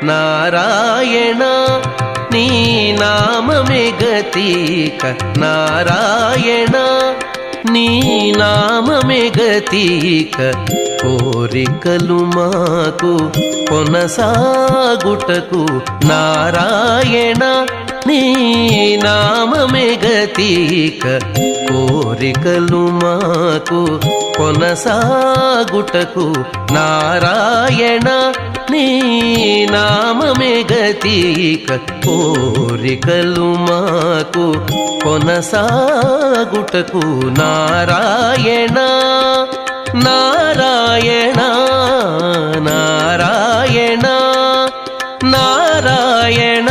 నారాయణ నీ నామమే గతిక నారాయణ నీ నామమే గతిక కోరికలు మాకు కొనసాగుటకు నారాయణ నీ నామమే గతిక కోరికలు మాకు కొనసాగుటకు నారాయణ నీ నామమే గతిక కోరికలు మాకు కొనసాగుటకు నారాయణ నారాయణ నారాయణ నారాయణ